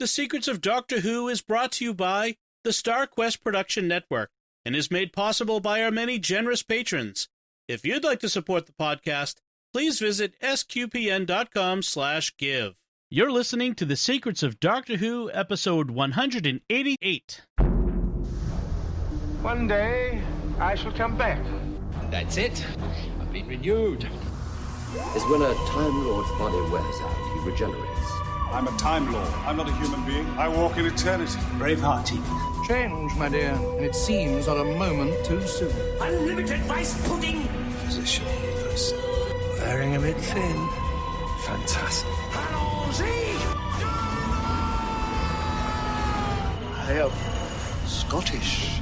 The Secrets of Doctor Who is brought to you by the Star Quest Production Network and is made possible by our many generous patrons. If you'd like to support the podcast, please visit sqpn.com/give. You're listening to The Secrets of Doctor Who, episode 188. One day, I shall come back. That's it. I've been renewed. Is when a Time Lord's body wears out, he regenerates. I'm a Time Lord. I'm not a human being. I walk in eternity. Braveheart. Change, my dear, and it seems on a moment too soon. Unlimited rice pudding. Physician healers. Wearing a bit thin. Fantastic. I am Scottish.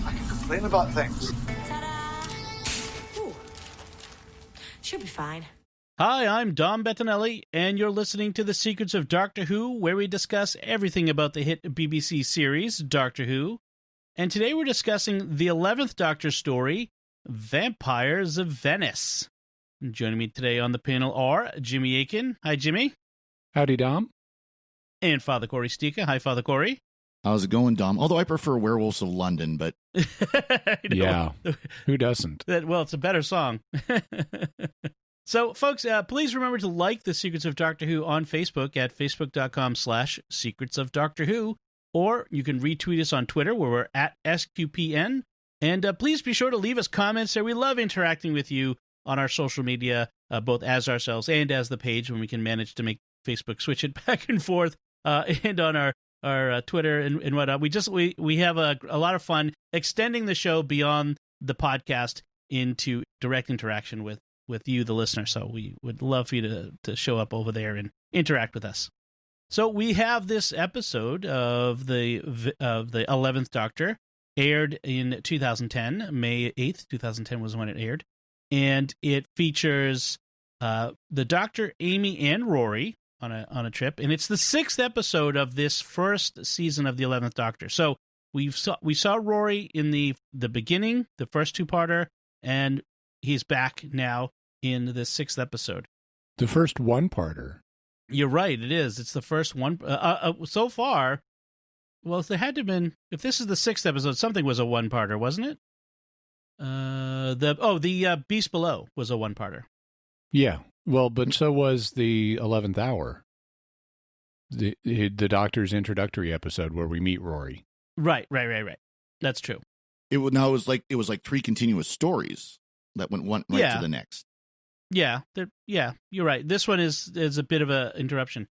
I can complain about things. Ta-da! Ooh. Should be fine. Hi, I'm Dom Bettinelli, and you're listening to The Secrets of Doctor Who, where we discuss everything about the hit BBC series, Doctor Who. And today we're discussing the 11th Doctor story, Vampires of Venice. And joining me today on the panel are Jimmy Akin. Hi, Jimmy. Howdy, Dom. And Father Cory Sticha. Hi, Father Cory. How's it going, Dom? Although I prefer Werewolves of London, but... Yeah, who doesn't? Well, it's a better song. So, folks, please remember to like The Secrets of Doctor Who on Facebook at facebook.com/Secrets of Doctor Who, or you can retweet us on Twitter where we're at SQPN. And please be sure to leave us comments there. We love interacting with you on our social media, both as ourselves and as the page when we can manage to make Facebook switch it back and forth, and on our Twitter and whatnot. We have a lot of fun extending the show beyond the podcast into direct interaction with you, the listener. So we would love for you to show up over there and interact with us. So we have this episode of the 11th Doctor aired in 2010. May 8th, 2010 was when it aired. And it features the Doctor, Amy, and Rory on a trip. And it's the 6th episode of this first season of the 11th Doctor. So we saw Rory in the beginning, the first two-parter, and he's back now in the 6th episode. The first one-parter. You're right, it is. It's the first one. So far, well, there had to have been, if this is the 6th episode, something was a one-parter, wasn't it? The Beast Below was a one-parter. Yeah, well, but so was the 11th Hour, the Doctor's introductory episode where we meet Rory. Right. That's true. It was like 3 continuous stories that went one right to the next. Yeah, you're right. This one is a bit of a interruption.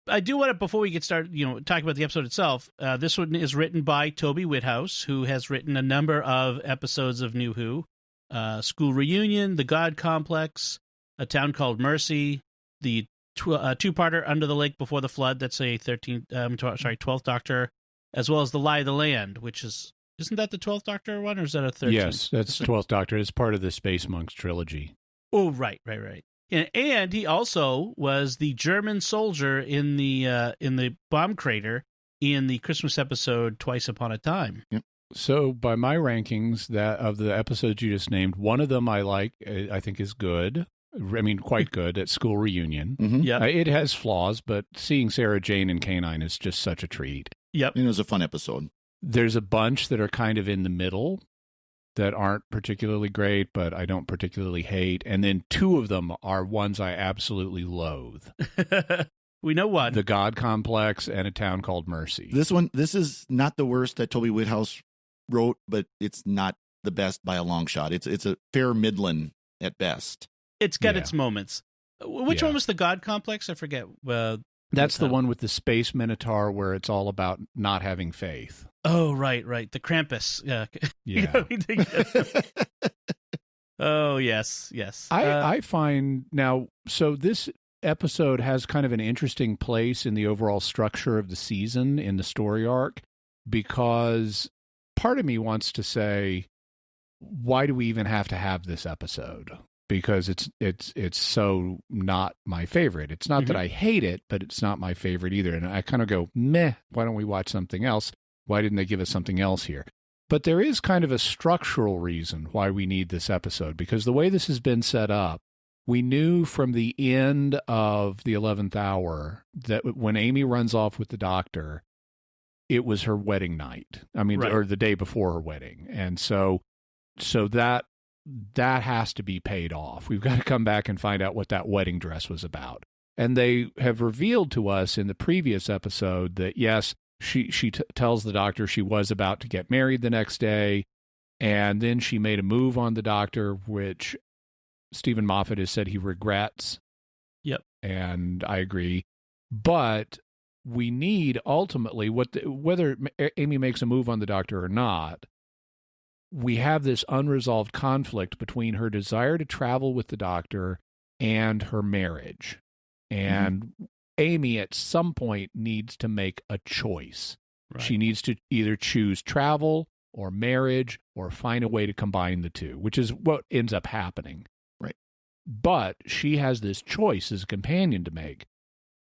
I do want to, before we get started, talk about the episode itself. This one is written by Toby Whithouse, who has written a number of episodes of New Who, School Reunion, The God Complex, A Town Called Mercy, the two-parter Under the Lake Before the Flood. That's a 12th Doctor, as well as The Lie of the Land, which isn't that the 12th Doctor one, or is that a 13th? Yes, that's 12th Doctor. It's part of the Space Monks trilogy. Oh, right. And he also was the German soldier in the bomb crater in the Christmas episode Twice Upon a Time. Yep. So by my rankings, that of the episodes you just named, one of them I think is good. I mean, quite good, at School Reunion. Mm-hmm. Yeah, it has flaws, but seeing Sarah Jane and K9 is just such a treat. Yep. And it was a fun episode. There's a bunch that are kind of in the middle that aren't particularly great, but I don't particularly hate. And then 2 of them are ones I absolutely loathe. We know one. The God Complex and A Town Called Mercy. This is not the worst that Toby Whithouse wrote, but it's not the best by a long shot. It's a fair Midland at best. It's got its moments. Which one was the God Complex? I forget. That's the one with the space minotaur where it's all about not having faith. Oh, right. The Krampus. Yeah. Oh, yes. I find now, so this episode has kind of an interesting place in the overall structure of the season, in the story arc, because part of me wants to say, why do we even have to have this episode? Because it's so not my favorite. It's not that I hate it, but it's not my favorite either. And I kind of go, meh, why don't we watch something else? Why didn't they give us something else here? But there is kind of a structural reason why we need this episode, because the way this has been set up, We knew from the end of the 11th hour that when Amy runs off with the doctor, it was her wedding night. I mean, Right. or the day before her wedding. And so that has to be paid off. We've got to come back and find out what that wedding dress was about. And they have revealed to us in the previous episode that, yes, she tells the doctor she was about to get married the next day. And then she made a move on the doctor, which Stephen Moffat has said he regrets. Yep. And I agree. But we need ultimately, whether Amy makes a move on the doctor or not, we have this unresolved conflict between her desire to travel with the doctor and her marriage. And Amy at some point needs to make a choice. Right. She needs to either choose travel or marriage or find a way to combine the two, which is what ends up happening. Right. But she has this choice as a companion to make.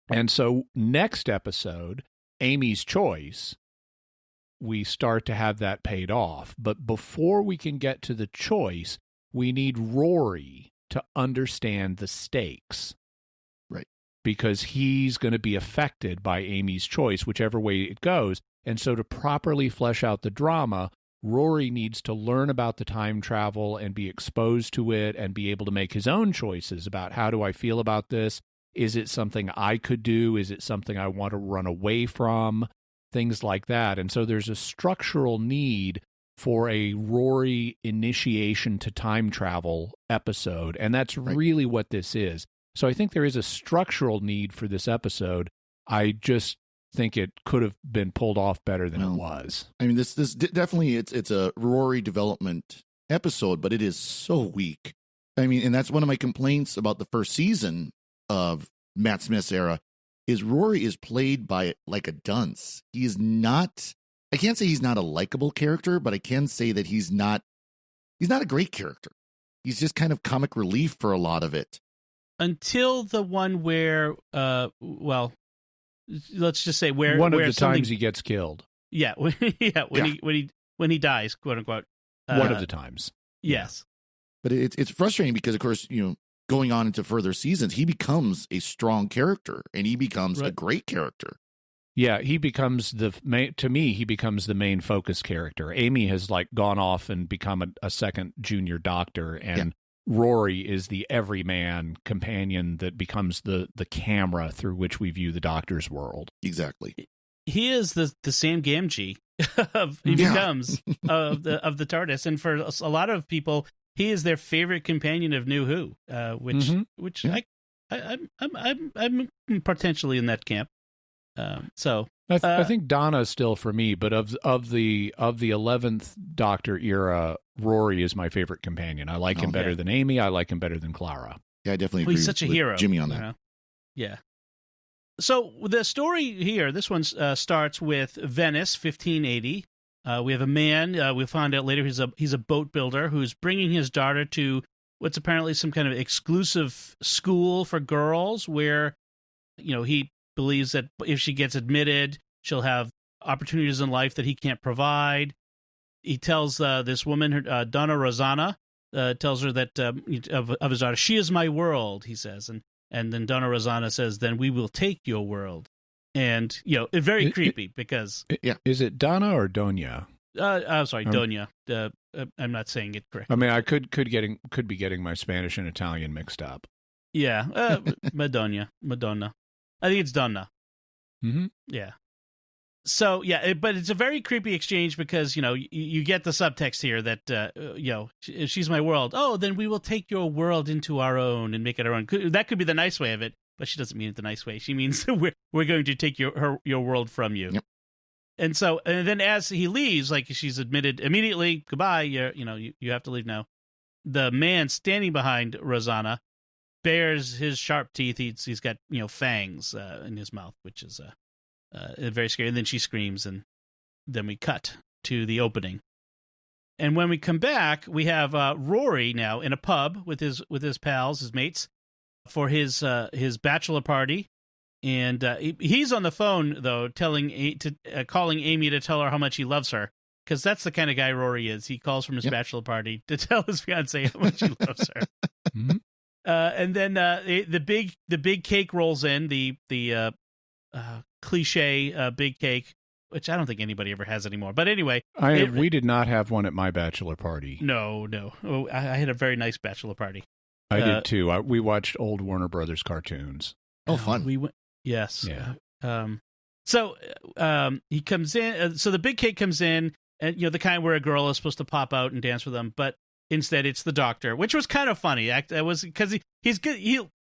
And so next episode, Amy's choice, we start to have that paid off. But before we can get to the choice, we need Rory to understand the stakes. Right. Because he's going to be affected by Amy's choice, whichever way it goes. And so to properly flesh out the drama, Rory needs to learn about the time travel and be exposed to it and be able to make his own choices about how do I feel about this? Is it something I could do? Is it something I want to run away from? Things like that. And so there's a structural need for a Rory initiation to time travel episode. And that's really what this is. So I think there is a structural need for this episode. I just think it could have been pulled off better than it was. I mean, this definitely it's a Rory development episode, but it is so weak. I mean, and that's one of my complaints about the first season of Matt Smith's era is Rory is played by like a dunce. He is not, I can't say he's not a likable character, but I can say that he's not a great character. He's just kind of comic relief for a lot of it. Until the one where, well, let's just say where one where of the times he gets killed. Yeah, when he dies, quote unquote. One of the times. Yes. But it's frustrating because, of course, going on into further seasons, he becomes a strong character and he becomes a great character. Yeah, he becomes to me, he becomes the main focus character. Amy has like gone off and become a second junior doctor, and Rory is the everyman companion that becomes the camera through which we view the doctor's world. Exactly. He is the Sam Gamgee becomes of the TARDIS, and for a lot of people, he is their favorite companion of New Who, which I'm potentially in that camp. I think Donna is still for me, but of the 11th Doctor era, Rory is my favorite companion. I like him better than Amy. I like him better than Clara. Yeah, I definitely agree. He's such a with hero, Jimmy on that. Yeah. So the story here, this one starts with Venice, 1580. We have a man. We find out later he's a boat builder who's bringing his daughter to what's apparently some kind of exclusive school for girls, where he believes that if she gets admitted, she'll have opportunities in life that he can't provide. He tells this woman, Donna Rosanna, tells her that of his daughter, she is my world, he says. And then Donna Rosanna says, then we will take your world. And, it's very creepy because... Is it Donna or Donia? I'm sorry, Donia. I'm not saying it correctly. I mean, I could be getting my Spanish and Italian mixed up. Yeah, Madonna. I think it's Donna. Mm-hmm. Yeah. So, but it's a very creepy exchange because, you get the subtext here that, she's my world. Oh, then we will take your world into our own and make it our own. That could be the nice way of it, but she doesn't mean it the nice way. She means we're going to take your world from you. Yep. And so, and then as he leaves, like she's admitted immediately, goodbye, you have to leave now. The man standing behind Rosanna bares his sharp teeth. He's got, fangs in his mouth, which is very scary. And then she screams, and then we cut to the opening. And when we come back, we have Rory now in a pub with his pals, his mates, for his bachelor party. And he's on the phone, though, calling Amy to tell her how much he loves her, because that's the kind of guy Rory is. He calls from his bachelor party to tell his fiancée how much he loves her. Mm-hmm. And then the big cake rolls in, the cliche big cake, which I don't think anybody ever has anymore. But anyway, we did not have one at my bachelor party. No. Oh, I had a very nice bachelor party. I did too. We watched old Warner Brothers cartoons. Oh, fun. We went. Yes. Yeah. So he comes in. So the big cake comes in, and the kind where a girl is supposed to pop out and dance with him, but instead it's the doctor, which was kind of funny. It was because he's good.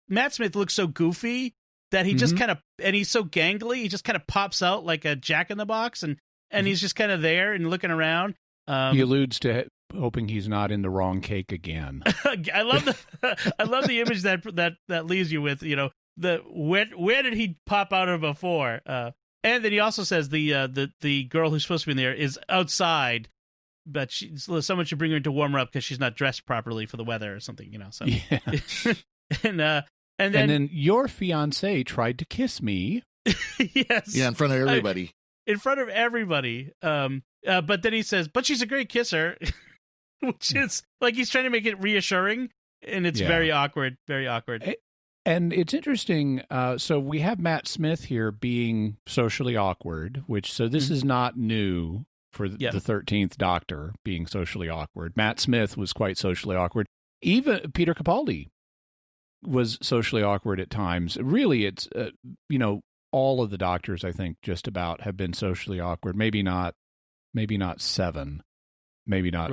Matt Smith looks so goofy that he just kind of, and he's so gangly, he just kind of pops out like a Jack in the Box, and he's just kind of there and looking around. He alludes to hoping he's not in the wrong cake again. I love the image that leaves you with, where did he pop out of before? And then he also says the girl who's supposed to be in there is outside, but someone should bring her in to warm her up because she's not dressed properly for the weather or something, So yeah. and then your fiance tried to kiss me. Yes. Yeah, in front of everybody. In front of everybody. But then he says, but she's a great kisser, which is like he's trying to make it reassuring, and it's very awkward, very awkward. And it's interesting. So we have Matt Smith here being socially awkward, this is not new for the 13th Doctor being socially awkward. Matt Smith was quite socially awkward. Even Peter Capaldi was socially awkward at times. Really, it's, all of the Doctors, I think, just about have been socially awkward. Maybe not Seven, maybe not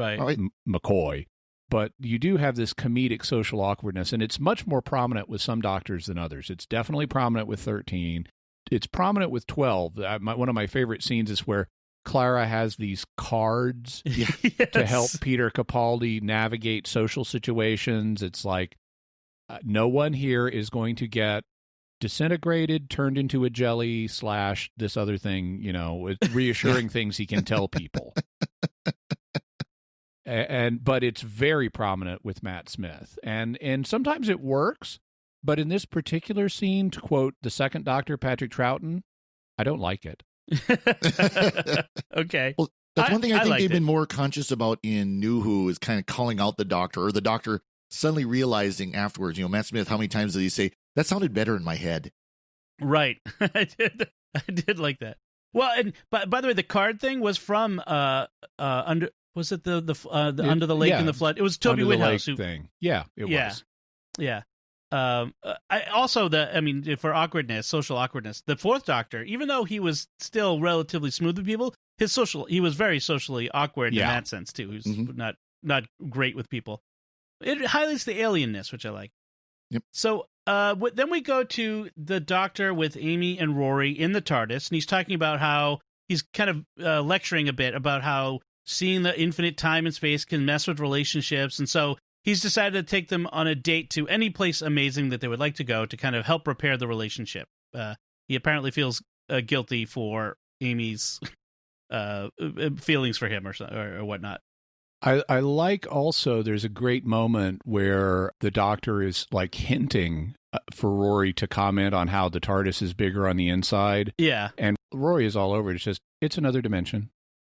McCoy, but you do have this comedic social awkwardness, and it's much more prominent with some Doctors than others. It's definitely prominent with 13. It's prominent with 12. One of my favorite scenes is where Clara has these cards to help Peter Capaldi navigate social situations. It's like, no one here is going to get disintegrated, turned into a jelly / this other thing, it's reassuring things he can tell people. But it's very prominent with Matt Smith. And sometimes it works, but in this particular scene, to quote the second Doctor, Patrick Troughton, I don't like it. Okay. Well, that's one thing I think they've been more conscious about in New Who is kind of calling out the Doctor, or the Doctor suddenly realizing afterwards, Matt Smith, how many times did he say, that sounded better in my head? Right. I did like that. Well, and by the way, the card thing was from under, was it the Under the Lake and the Flood? It was Toby Whithouse thing. Yeah, it was. Yeah. I also for awkwardness, social awkwardness, the fourth Doctor, even though he was still relatively smooth with people, he was very socially awkward in that sense too. He was not great with people. It highlights the alienness, which I like. Yep. So then we go to the Doctor with Amy and Rory in the TARDIS, and he's talking about how he's kind of lecturing a bit about how seeing the infinite time and space can mess with relationships, and so he's decided to take them on a date to any place amazing that they would like to go to kind of help repair the relationship. He apparently feels guilty for Amy's feelings for him or whatnot. I like also there's a great moment where the Doctor is like hinting for Rory to comment on how the TARDIS is bigger on the inside. Yeah. And Rory is all over it. It's just, it's another dimension.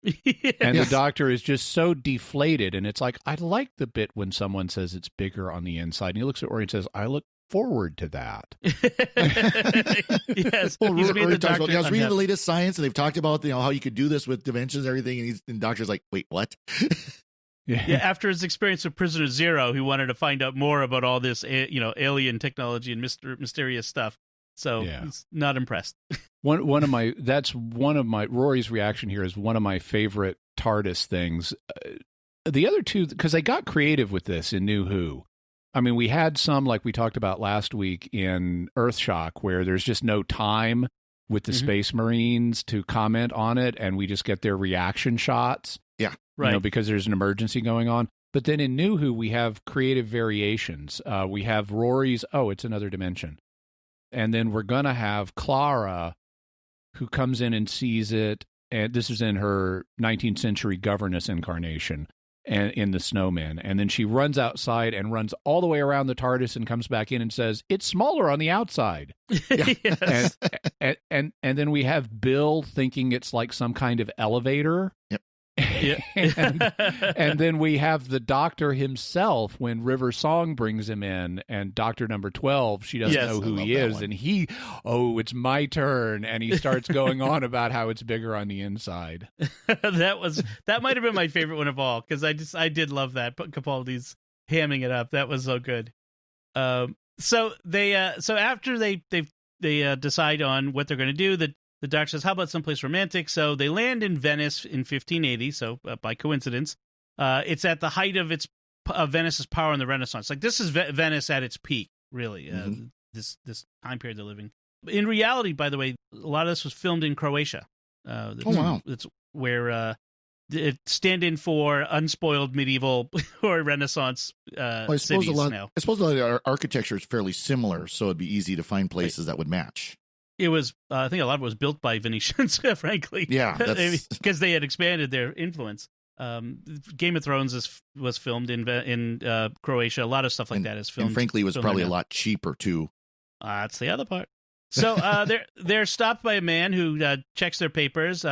Yes. And the Doctor is just so deflated. And it's like, I like the bit when someone says it's bigger on the inside. And he looks at Rory and says, I look forward to that. Yes. Well, Rory talks about, I was reading the latest science, and they've talked about how you could do this with dimensions and everything. And the Doctor's like, wait, what? Yeah, after his experience with Prisoner Zero, he wanted to find out more about all this, alien technology and mysterious stuff. So he's not impressed. One of my Rory's reaction here is one of my favorite TARDIS things. The other two, because they got creative with this in New Who. I mean, we had some, like we talked about last week in Earthshock, where there's just no time with the Space Marines to comment on it, and we just get their reaction shots. Yeah. Right. Because there's an emergency going on. But then in New Who, we have creative variations. We have Rory's, it's another dimension. And then we're going to have Clara, who comes in and sees it. And this is in her 19th century governess incarnation and in the Snowman. And then she runs outside and runs all the way around the TARDIS and comes back in and says, it's smaller on the outside. Yes. and then we have Bill thinking it's like some kind of elevator. Yep. Yeah. And then we have the doctor himself when River Song brings him in, and Doctor Number 12, she doesn't know who he is, and it's my turn, and he starts going on about how it's bigger on the inside. That might have been my favorite one of all, because I did love that. Capaldi's hamming it up. That was so good. So after they decide on what they're going to do, the doctor says, how about someplace romantic? So they land in Venice in 1580. So by coincidence, it's at the height of Venice's power in the Renaissance. Like, this is Venice at its peak, really. This time period they're living. In reality, by the way, a lot of this was filmed in Croatia. Wow! It's where it stand-in for unspoiled medieval or Renaissance cities now. I suppose a lot of our architecture is fairly similar, so it'd be easy to find places that would match. It was, I think a lot of it was built by Venetians, frankly. Yeah. Because they had expanded their influence. Game of Thrones was filmed in Croatia. A lot of stuff like that is filmed. And frankly, it was probably a lot cheaper, too. That's the other part. So they're stopped by a man who checks their papers.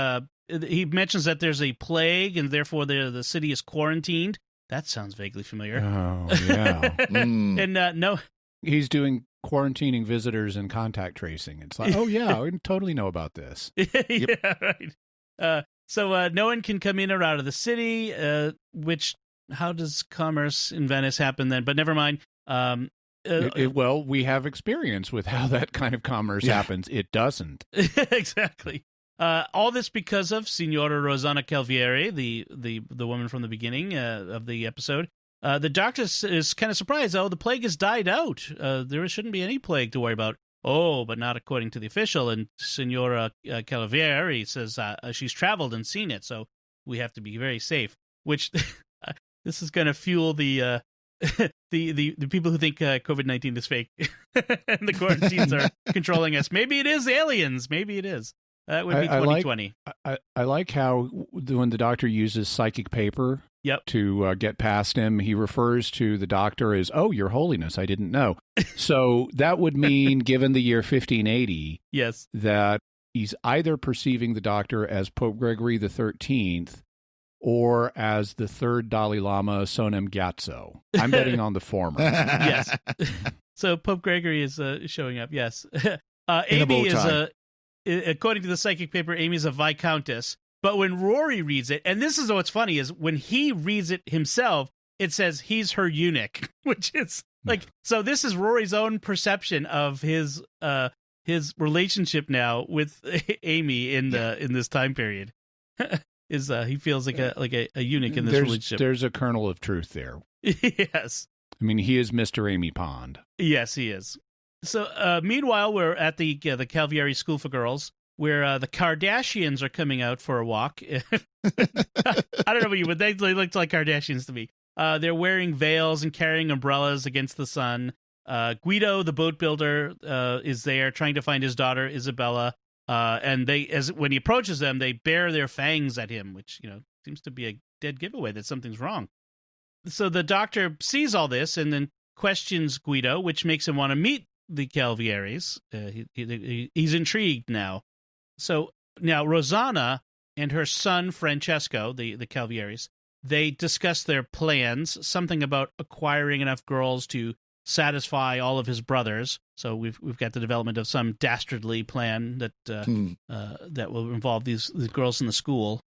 He mentions that there's a plague, and therefore the city is quarantined. That sounds vaguely familiar. Oh, yeah. And no... He's doing quarantining visitors and contact tracing. It's like, oh, yeah, we totally know about this. Yeah, right. So no one can come in or out of the city, how does commerce in Venice happen then? But never mind. Well, we have experience with how that kind of commerce happens. It doesn't. Exactly. All this because of Signora Rosanna Calvieri, the woman from the beginning of the episode. The doctor is kind of surprised. Oh, the plague has died out. There shouldn't be any plague to worry about. Oh, but not according to the official. And Signora Calvieri says she's traveled and seen it, so we have to be very safe. Which this is going to fuel the people who think COVID-19 is fake and the quarantines are controlling us. Maybe it is aliens. Maybe it is. That would be 2020. I like how when the doctor uses psychic paper to get past him, he refers to the doctor as, "Oh, Your Holiness, I didn't know." So that would mean, given the year 1580, yes, that he's either perceiving the doctor as Pope Gregory XIII or as the third Dalai Lama, Sonem Gyatso. I'm betting on the former. Yes. So Pope Gregory is showing up. Yes. Amy is according to the psychic paper, Amy's a viscountess. But when Rory reads it, and this is what's funny, is when he reads it himself, it says he's her eunuch, which is like, so this is Rory's own perception of his relationship now with Amy in this time period. He feels like a eunuch in this relationship. There's a kernel of truth there. Yes. I mean, he is Mr. Amy Pond. Yes, he is. So, meanwhile, we're at the Calvieri School for Girls, where the Kardashians are coming out for a walk. I don't know about you, but they look like Kardashians to me. They're wearing veils and carrying umbrellas against the sun. Guido, the boat builder, is there trying to find his daughter, Isabella. And when he approaches them, they bare their fangs at him, which seems to be a dead giveaway that something's wrong. So the doctor sees all this and then questions Guido, which makes him want to meet the Calvieris. He's intrigued now. So now Rosanna and her son Francesco, the Calvieris, they discuss their plans, something about acquiring enough girls to satisfy all of his brothers. So we've got the development of some dastardly plan that will involve these girls in the school.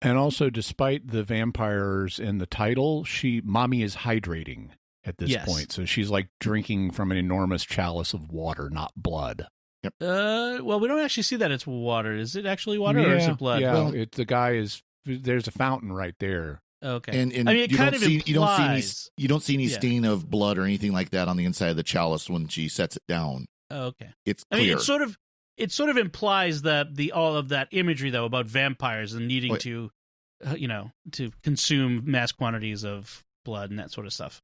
And also, despite the vampires in the title, mommy is hydrating at this point. So she's like drinking from an enormous chalice of water, not blood. Yep. Well, we don't actually see that it's water. Is it actually water or is it blood? Yeah, well, there's a fountain right there. Okay. And I mean, it kind of implies... You don't see any stain of blood or anything like that on the inside of the chalice when she sets it down. Okay. It's clear. I mean, it sort of implies that all of that imagery, though, about vampires and needing to consume mass quantities of blood and that sort of stuff.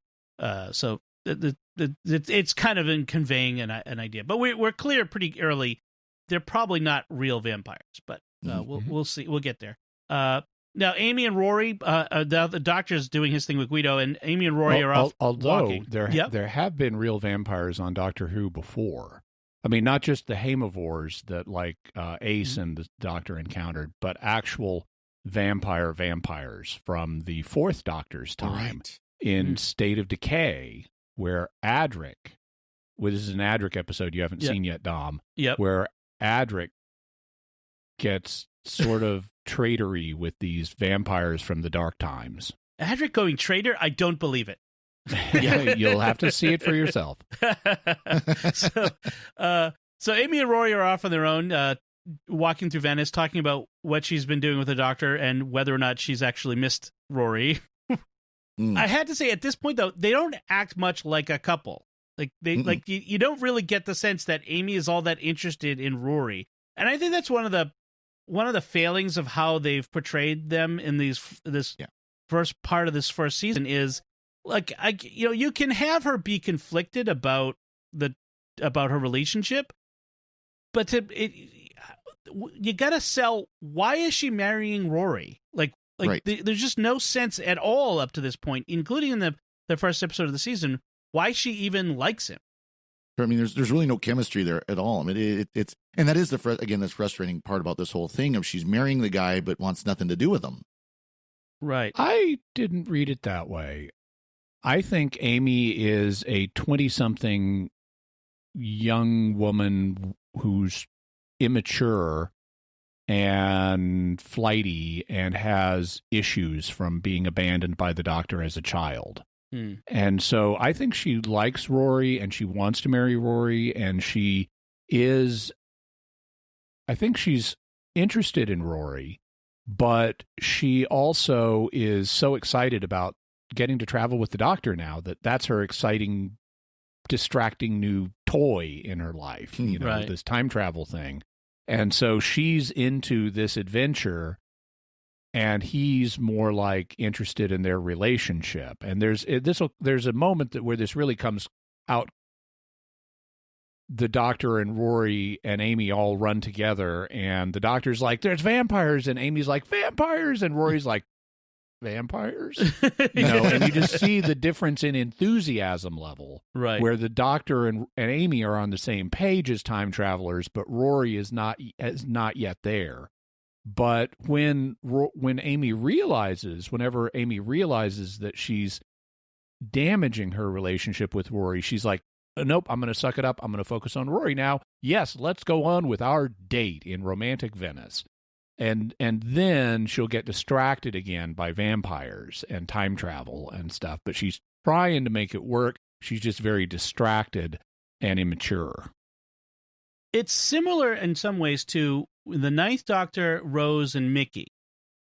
So it's kind of in conveying an idea. But we're clear pretty early they're probably not real vampires, but we'll see. We'll get there. Now, Amy and Rory, the doctor's doing his thing with Guido, and Amy and Rory are off walking. There have been real vampires on Doctor Who before. I mean, not just the Haemivores that Ace and the Doctor encountered, but actual vampires from the Fourth Doctor's time Right. in State of Decay, where Adric, this is an Adric episode you haven't seen yet, Dom, where Adric gets sort of traitory with these vampires from the Dark Times. Adric going traitor? I don't believe it. Yeah, you'll have to see it for yourself. So Amy and Rory are off on their own, walking through Venice, talking about what she's been doing with the Doctor and whether or not she's actually missed Rory. I had to say, at this point, though, they don't act much like a couple. Like you don't really get the sense that Amy is all that interested in Rory, and I think that's one of the failings of how they've portrayed them in this first part of this first season is like you can have her be conflicted about her relationship, but you gotta sell why is she marrying Rory? There's just no sense at all up to this point, including in the first episode of the season, why she even likes him. I mean, there's really no chemistry there at all. I mean, it's and that is this frustrating part about this whole thing of she's marrying the guy but wants nothing to do with him. Right. I didn't read it that way. I think Amy is a 20-something young woman who's immature and flighty and has issues from being abandoned by the Doctor as a child. And so I think she likes Rory and she wants to marry Rory, and I think she's interested in Rory, but she also is so excited about getting to travel with the Doctor now that's her exciting, distracting new toy in her life, this time travel thing. And so she's into this adventure, and he's more like interested in their relationship. And there's a moment where this really comes out. The Doctor and Rory and Amy all run together, and the Doctor's like, "There's vampires," and Amy's like, "Vampires," and Rory's like, "Vampires?" And you just see the difference in enthusiasm level, right? Where the Doctor and Amy are on the same page as time travelers, but Rory is not yet there. But whenever Amy realizes that she's damaging her relationship with Rory, she's like, "Nope, I'm going to suck it up. I'm going to focus on Rory now. Yes, let's go on with our date in romantic Venice." And then she'll get distracted again by vampires and time travel and stuff. But she's trying to make it work. She's just very distracted and immature. It's similar in some ways to the Ninth Doctor, Rose and Mickey.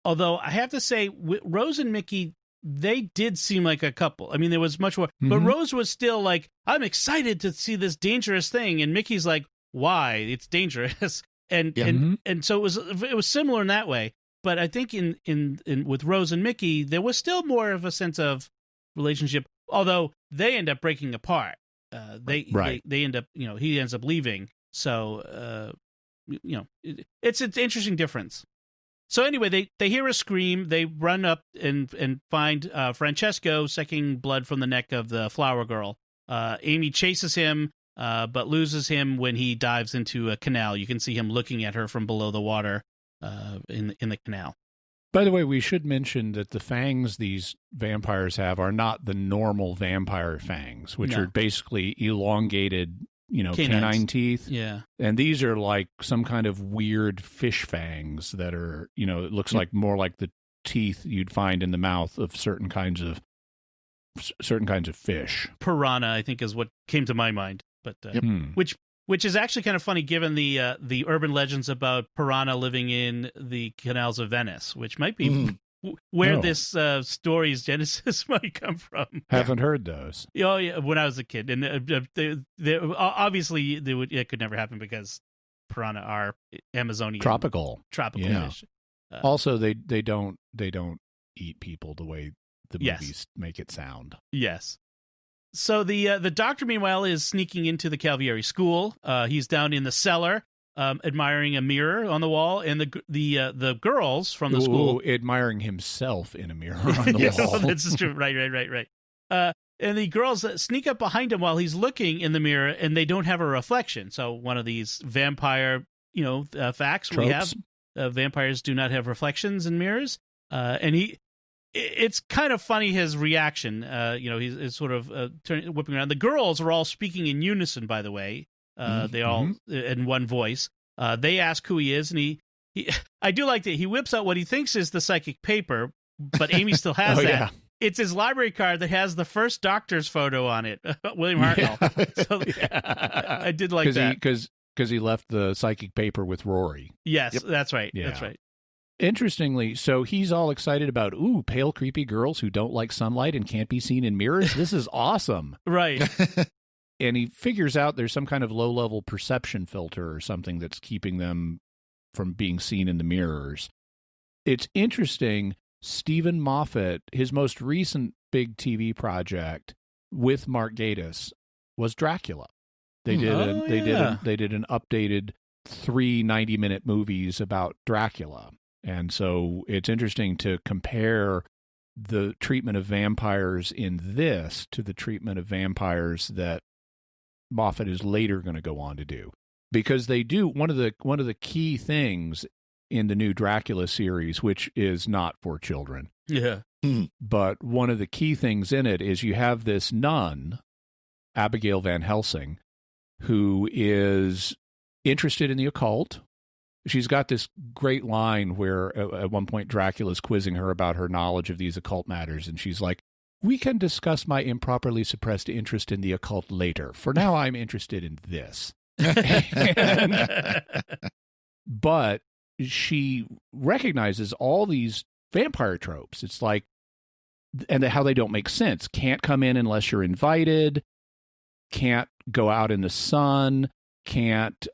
Although I have to say, Rose and Mickey, they did seem like a couple. I mean, there was much more. But Rose was still like, "I'm excited to see this dangerous thing." And Mickey's like, "Why? It's dangerous." And so it was similar in that way. But I think in with Rose and Mickey, there was still more of a sense of relationship, although they end up breaking apart. They end up, he ends up leaving. So, it's an interesting difference. So anyway, they hear a scream. They run up and find Francesco sucking blood from the neck of the flower girl. Amy chases him, but loses him when he dives into a canal. You can see him looking at her from below the water in the canal. By the way, we should mention that the fangs these vampires have are not the normal vampire fangs, which are basically elongated, canine teeth. Yeah. And these are like some kind of weird fish fangs that are, it looks like more like the teeth you'd find in the mouth of certain kinds of fish. Piranha, I think, is what came to my mind. But which is actually kind of funny given the urban legends about piranha living in the canals of Venice, which might be where this story's genesis might come from. Haven't heard those. Oh yeah, when I was a kid, and obviously it could never happen because piranha are Amazonian tropical fish. Also, they don't eat people the way the movies make it sound. Yes. So the Doctor, meanwhile, is sneaking into the Calvieri school. He's down in the cellar, admiring a mirror on the wall, and the girls from the school admiring himself in a mirror on the wall. That's true. Right. And the girls sneak up behind him while he's looking in the mirror, and they don't have a reflection. So one of these vampire, facts Tropes. we have. vampires do not have reflections in mirrors. And it's kind of funny, his reaction. He's sort of whipping around. The girls are all speaking in unison, by the way. They all in one voice. They ask who he is, and he I do like that he whips out what he thinks is the psychic paper, but Amy still has that. Yeah. It's his library card that has the first doctor's photo on it, William Hartnell. Yeah. So, I did like that. Because he left the psychic paper with Rory. Yes, yep. That's right. Yeah. That's right. Interestingly, so he's all excited about, pale, creepy girls who don't like sunlight and can't be seen in mirrors. This is awesome. Right. And he figures out there's some kind of low-level perception filter or something that's keeping them from being seen in the mirrors. It's interesting. Stephen Moffat, his most recent big TV project with Mark Gatiss was Dracula. They did an updated 3 90-minute movies about Dracula. And so it's interesting to compare the treatment of vampires in this to the treatment of vampires that Moffat is later going to go on to do. Because they do one of the key things in the new Dracula series, which is not for children. Yeah. But one of the key things in it is you have this nun, Abigail Van Helsing, who is interested in the occult. She's got this great line where at one point Dracula's quizzing her about her knowledge of these occult matters, and she's like, "We can discuss my improperly suppressed interest in the occult later. For now, I'm interested in this." But she recognizes all these vampire tropes. It's like, and how they don't make sense. Can't come in unless you're invited. Can't go out in the sun. Can't,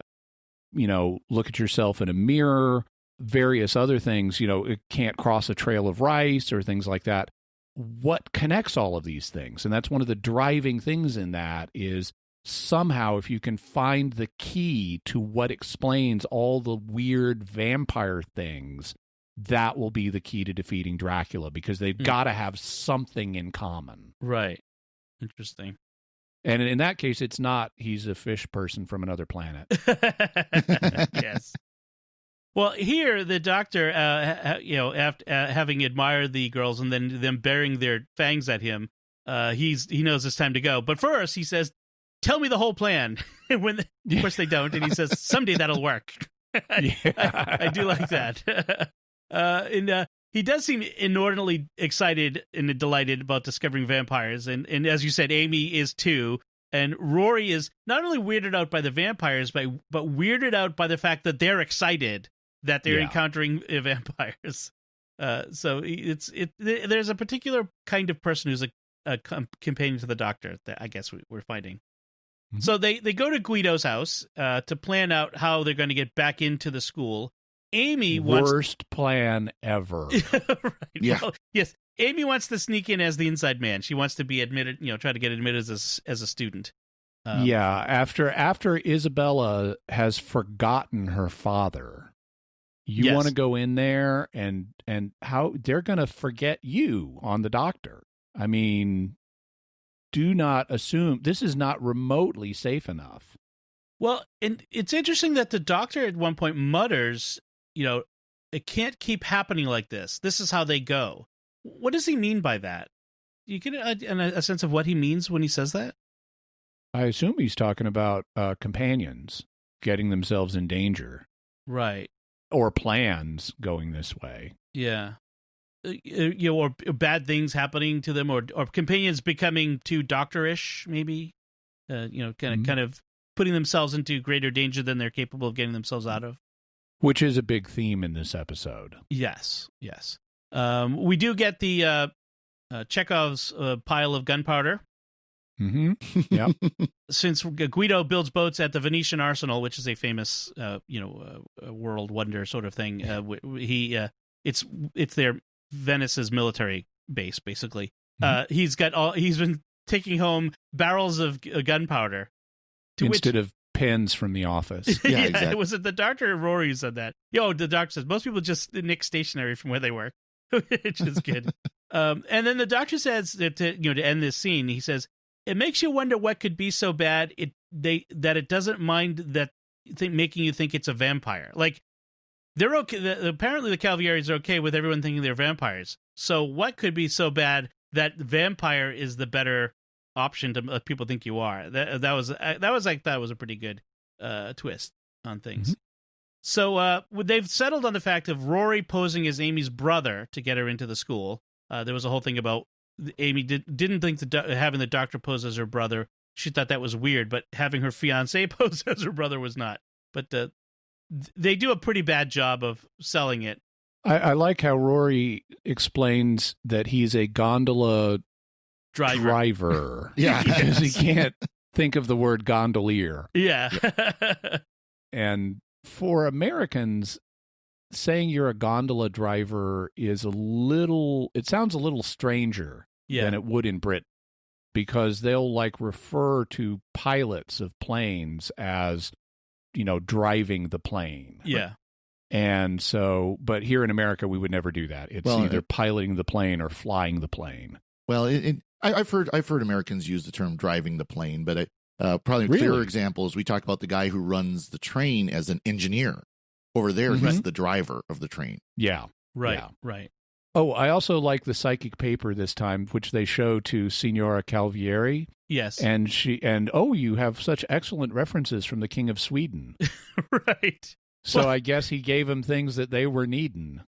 look at yourself in a mirror. Various other things, it can't cross a trail of rice or things like that. What connects all of these things? And that's one of the driving things in that is somehow if you can find the key to what explains all the weird vampire things, that will be the key to defeating Dracula, because they've got to have something in common. Right. Interesting. And in that case, it's not he's a fish person from another planet. Yes. Well, here the doctor, after having admired the girls and then them bearing their fangs at him, he knows it's time to go. But first, he says, "Tell me the whole plan." Of course, they don't, and he says, "Someday that'll work." I do like that. And he does seem inordinately excited and delighted about discovering vampires, and as you said, Amy is too. And Rory is not only weirded out by the vampires, but weirded out by the fact that they're excited that they're encountering vampires. So there's a particular kind of person who's a companion to the doctor that I guess we're finding. Mm-hmm. So they go to Guido's house to plan out how they're going to get back into the school. Amy worst plan ever. Right. Yeah. Well, yes. Amy wants to sneak in as the inside man. She wants to be admitted, try to get admitted as a student. After Isabella has forgotten her father, you want to go in there and how they're going to forget you on the doctor. I mean, do not assume this is not remotely safe enough. Well, and it's interesting that the doctor at one point mutters, it can't keep happening like this. This is how they go. What does he mean by that? You get a sense of what he means when he says that? I assume he's talking about companions getting themselves in danger. Right. Or plans going this way. Yeah. Or bad things happening to them, or companions becoming too doctorish, maybe. Kind of putting themselves into greater danger than they're capable of getting themselves out of. Which is a big theme in this episode. Yes. We do get the Chekhov's pile of gunpowder. Mm-hmm. Yeah. Since Guido builds boats at the Venetian Arsenal, which is a famous, world wonder sort of thing, it's their Venice's military base, basically. Mm-hmm. He's been taking home barrels of gunpowder instead of pens from the office. Yeah, exactly. Was it the doctor or Rory who said that? The doctor says most people just nick stationery from where they work, which is good. And then the doctor says that to end this scene, he says, "It makes you wonder what could be so bad that it doesn't mind making you think it's a vampire." Like they're okay. Apparently, the Calvieris are okay with everyone thinking they're vampires. So what could be so bad that vampire is the better option to let people think you are? That was a pretty good twist on things. Mm-hmm. So they've settled on the fact of Rory posing as Amy's brother to get her into the school. There was a whole thing about Amy didn't think having the doctor pose as her brother. She thought that was weird, but having her fiance pose as her brother was not. But they do a pretty bad job of selling it. I like how Rory explains that he's a gondola driver. Yeah. Because he can't think of the word gondolier. Yeah. And for Americans, saying you're a gondola driver is it sounds a little stranger than it would in Britain, because they'll refer to pilots of planes as, driving the plane. Yeah. And so, but here in America, we would never do that. It's either piloting the plane or flying the plane. Well, I've heard Americans use the term driving the plane, but probably a clearer example is we talk about the guy who runs the train as an engineer. Over there, he's the driver of the train. Yeah. Right. Yeah. Right. Oh, I also like the psychic paper this time, which they show to Signora Calvieri. Yes. And you have such excellent references from the King of Sweden. Right. So I guess he gave them things that they were needing.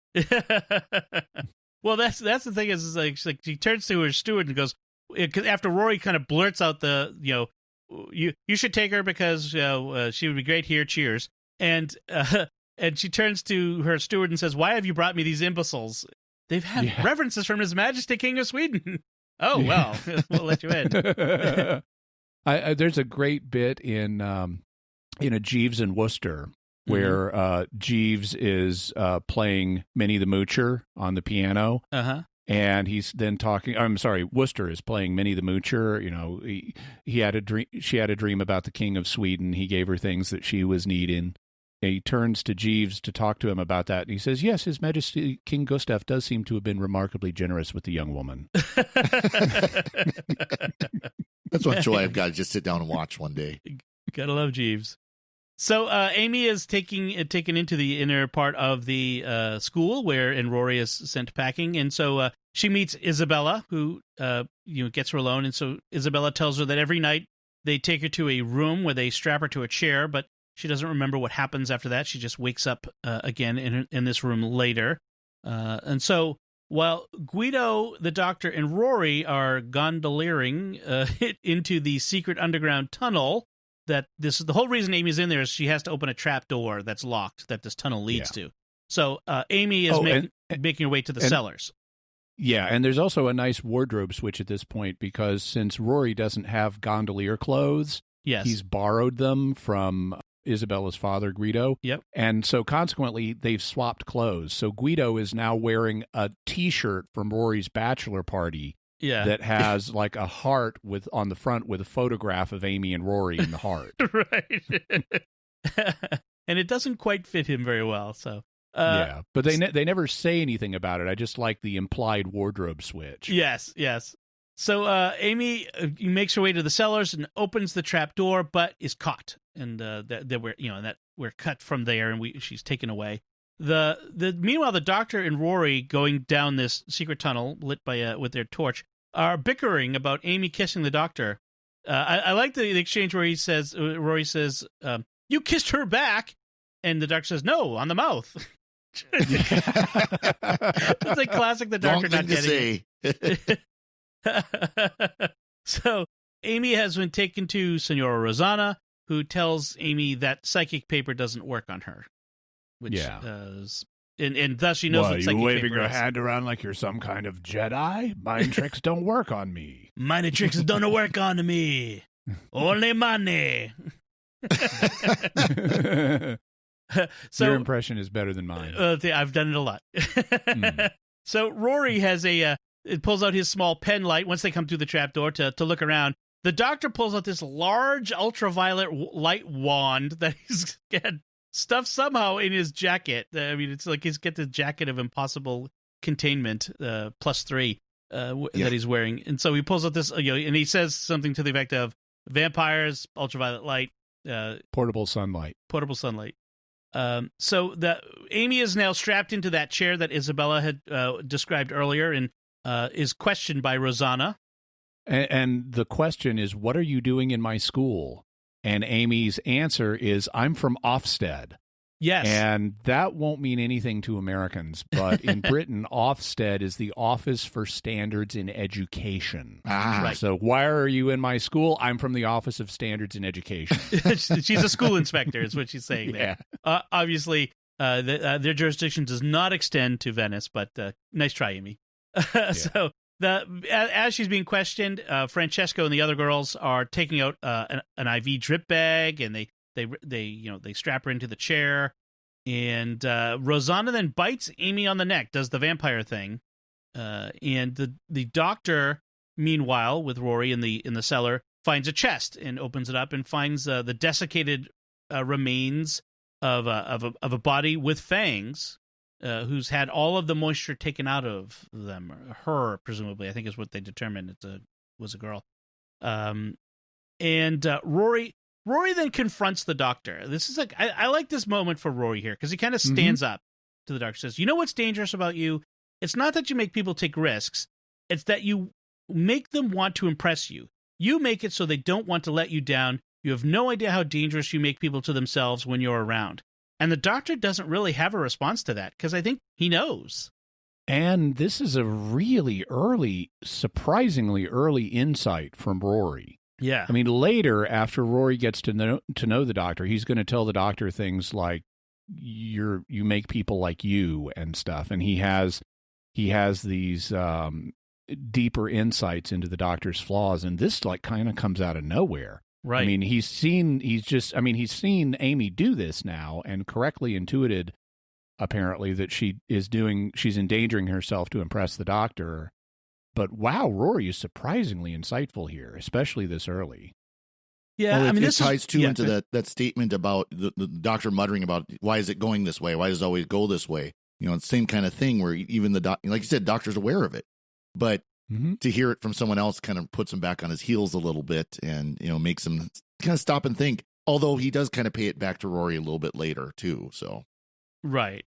Well, that's the thing is like she turns to her steward and goes, after Rory kind of blurts out you should take her because she would be great here. Cheers. And she turns to her steward and says, "Why have you brought me these imbeciles? They've had references from His Majesty King of Sweden." Oh, well, we'll let you in. There's a great bit in a Jeeves and Wooster where Jeeves is playing Minnie the Moocher on the piano. Uh-huh. And he's then talking. I'm sorry, Wooster is playing Minnie the Moocher. He had a dream. She had a dream about the King of Sweden. He gave her things that she was needing. And he turns to Jeeves to talk to him about that. And he says, "Yes, His Majesty King Gustav does seem to have been remarkably generous with the young woman." That's one show I've got to just sit down and watch one day. Gotta love Jeeves. So Amy is taken into the inner part of the school and Rory is sent packing, and so she meets Isabella, who gets her alone, and so Isabella tells her that every night they take her to a room where they strap her to a chair, but she doesn't remember what happens after that. She just wakes up again in this room later, and so while Guido, the doctor, and Rory are gondoliering into the secret underground tunnel. The whole reason Amy's in there is she has to open a trap door that's locked that this tunnel leads to. So Amy is making her way to the cellars. Yeah, and there's also a nice wardrobe switch at this point because since Rory doesn't have gondolier clothes, he's borrowed them from Isabella's father, Guido. Yep. And so consequently, they've swapped clothes. So Guido is now wearing a T-shirt from Rory's bachelor party. Yeah. That has a heart on the front with a photograph of Amy and Rory in the heart. Right. And it doesn't quite fit him very well. So but they never say anything about it. I just like the implied wardrobe switch. Yes. So Amy makes her way to the cellars and opens the trap door, but is caught, and we're cut from there, and she's taken away. Meanwhile, the doctor and Rory, going down this secret tunnel lit by with their torch, are bickering about Amy kissing the doctor. I like the exchange where Rory says, "You kissed her back," and the doctor says, "No, on the mouth." It's like classic. The doctor not getting it. So Amy has been taken to Senora Rosanna, who tells Amy that psychic paper doesn't work on her. Which and thus she knows what psychic you waving paper your is. hand around like you're some kind of Jedi? Mind tricks don't work on me. Money tricks don't work on me. Only money. So your impression is better than mine. I've done it a lot. So Rory has it pulls out his small pen light once they come through the trapdoor to look around. The doctor pulls out this large ultraviolet light wand that he's got stuffed somehow in his jacket. I mean, it's like he's got the jacket of impossible containment +3 that he's wearing. And so he pulls out this, and he says something to the effect of vampires, ultraviolet light, portable sunlight. So Amy is now strapped into that chair that Isabella had described earlier and is questioned by Rosanna. And the question is, what are you doing in my school? And Amy's answer is, I'm from Ofsted. Yes. And that won't mean anything to Americans, but in Britain, Ofsted is the Office for Standards in Education. Right. So why are you in my school? I'm from the Office of Standards in Education. She's a school inspector, is what she's saying there. Obviously, their jurisdiction does not extend to Venice, but nice try, Amy. So as she's being questioned, Francesco and the other girls are taking out an IV drip bag, and they strap her into the chair, and Rosanna then bites Amy on the neck, does the vampire thing, and the doctor, meanwhile, with Rory in the cellar, finds a chest and opens it up and finds the desiccated remains of a body with fangs, who's had all of the moisture taken out of them. Her, presumably, I think is what they determined was a girl. And Rory then confronts the doctor. This is I like this moment for Rory here, because he kind of stands up to the doctor, says, you know what's dangerous about you? It's not that you make people take risks. It's that you make them want to impress you. You make it so they don't want to let you down. You have no idea how dangerous you make people to themselves when you're around. And the doctor doesn't really have a response to that, because I think he knows. And this is a really surprisingly early insight from Rory. Yeah. I mean, later, after Rory gets to know the doctor, he's going to tell the doctor things like, you make people like you and stuff. And he has these deeper insights into the doctor's flaws. And this kind of comes out of nowhere. Right. I mean, he's seen Amy do this now and correctly intuited, apparently, that she's endangering herself to impress the doctor. But wow, Rory is surprisingly insightful here, especially this early. Yeah, well, this ties into that statement about the doctor muttering about, why is it going this way? Why does it always go this way? You know, it's the same kind of thing where even like you said, doctor's aware of it, but to hear it from someone else kind of puts him back on his heels a little bit, and makes him kind of stop and think. Although he does kind of pay it back to Rory a little bit later too. So right.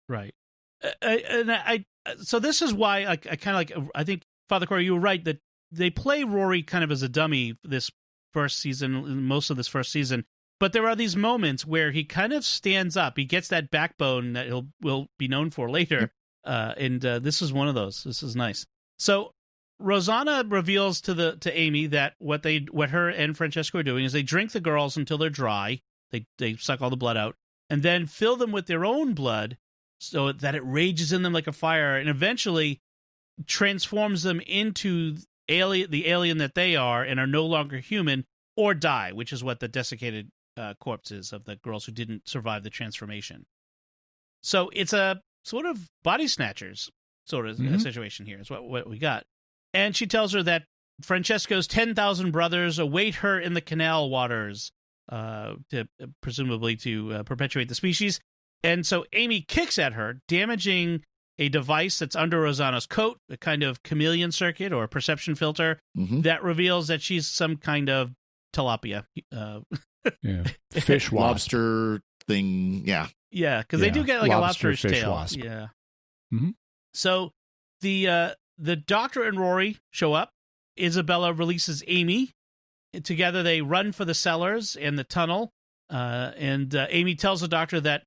So this is why I kind of I think, Father Cory, you were right that they play Rory kind of as a dummy this first season, most of this first season. But there are these moments where he kind of stands up. He gets that backbone that will be known for later. And this is one of those. This is nice. So Rosanna reveals to Amy that what her and Francesco are doing is they drink the girls until they're dry. They suck all the blood out and then fill them with their own blood so that it rages in them like a fire, and eventually transforms them into the alien that they are, and are no longer human or die, which is what the desiccated corpses of the girls who didn't survive the transformation. So it's a sort of body snatchers sort of situation here is what we got. And she tells her that Francesco's 10,000 brothers await her in the canal waters, presumably to perpetuate the species. And so Amy kicks at her, damaging a device that's under Rosanna's coat, a kind of chameleon circuit or a perception filter that reveals that she's some kind of tilapia. Fish wasp. Lobster thing, yeah. Yeah, because they do get like lobster, a lobster's fish tail. Wasp. Yeah. So the doctor and Rory show up. Isabella releases Amy. Together they run for the cellars and the tunnel. And Amy tells the doctor that,